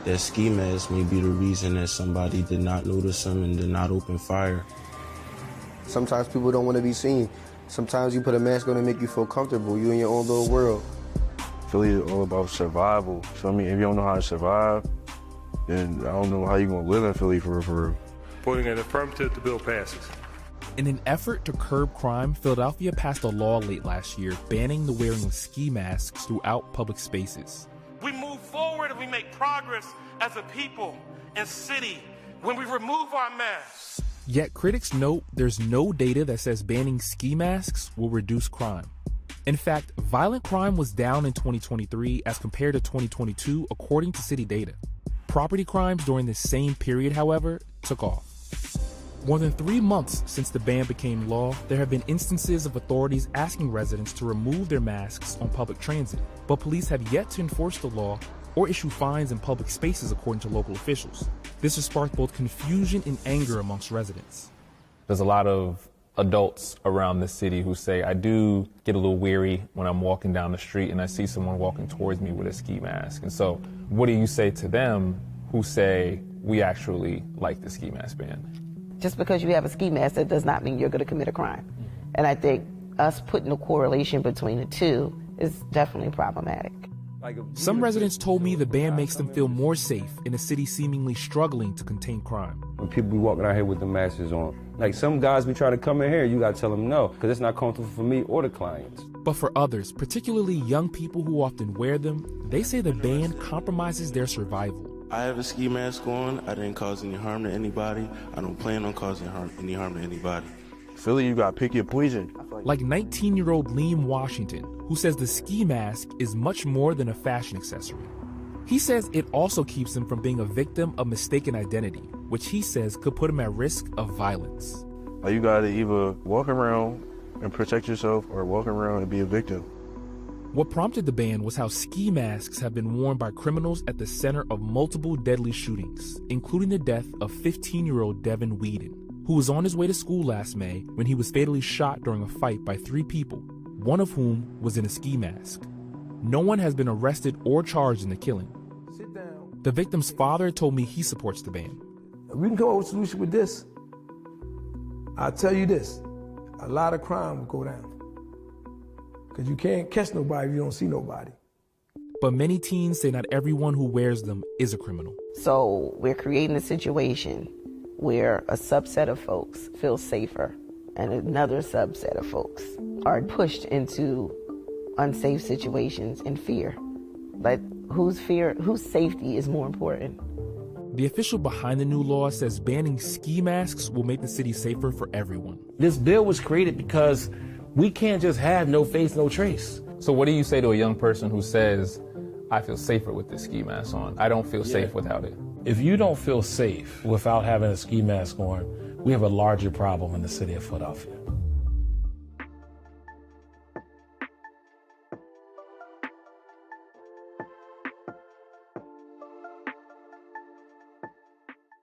that ski mask may be the reason that somebody did not notice them and did not open fire. Sometimes people don't want to be seen. Sometimes you put a mask on to make you feel comfortable. You in your own little world. Philly is all about survival. So I mean, if you don't know how to survive, then I don't know how you're gonna live in Philly for real. Voting an affirmative, the bill passes. In an effort to curb crime, Philadelphia passed a law late last year banning the wearing of ski masks throughout public spaces. We move forward and we make progress as a people and city when we remove our masks. Yet critics note there's no data that says banning ski masks will reduce crime. In fact, violent crime was down in 2023 as compared to 2022, according to city data. Property crimes during this same period, however, took off. More than 3 months since the ban became law, there have been instances of authorities asking residents to remove their masks on public transit, but police have yet to enforce the law or issue fines in public spaces, according to local officials. This has sparked both confusion and anger amongst residents. There's a lot of adults around the city who say, I do get a little weary when I'm walking down the street and I see someone walking towards me with a ski mask. And so what do you say to them who say, we actually like the ski mask ban? Just because you have a ski mask, that does not mean you're going to commit a crime. And I think us putting a correlation between the two is definitely problematic. Some residents told me the ban makes them feel more safe in a city seemingly struggling to contain crime. When people be walking out here with the masks on, like some guys be trying to come in here, you got to tell them no, because it's not comfortable for me or the clients. But for others, particularly young people who often wear them, they say the ban compromises their survival. I have a ski mask on. I didn't cause any harm to anybody. I don't plan on causing any harm to anybody. Philly, you gotta pick your poison. Like 19-year-old Liam Washington, who says the ski mask is much more than a fashion accessory. He says it also keeps him from being a victim of mistaken identity, which he says could put him at risk of violence. Like you gotta either walk around and protect yourself or walk around and be a victim. What prompted the ban was how ski masks have been worn by criminals at the center of multiple deadly shootings, including the death of 15-year-old Devin Whedon, who was on his way to school last May when he was fatally shot during a fight by 3 people, one of whom was in a ski mask. No one has been arrested or charged in the killing. Sit down. The victim's father told me he supports the ban. If we can come up with a solution with this, I'll tell you this, a lot of crime will go down. Because you can't catch nobody if you don't see nobody. But many teens say not everyone who wears them is a criminal. So we're creating a situation where a subset of folks feel safer and another subset of folks are pushed into unsafe situations in fear. But whose safety is more important? The official behind the new law says banning ski masks will make the city safer for everyone. This bill was created because we can't just have no face, no trace. So what do you say to a young person who says, I feel safer with this ski mask on. I don't feel safe without it. If you don't feel safe without having a ski mask on, we have a larger problem in the city of Philadelphia.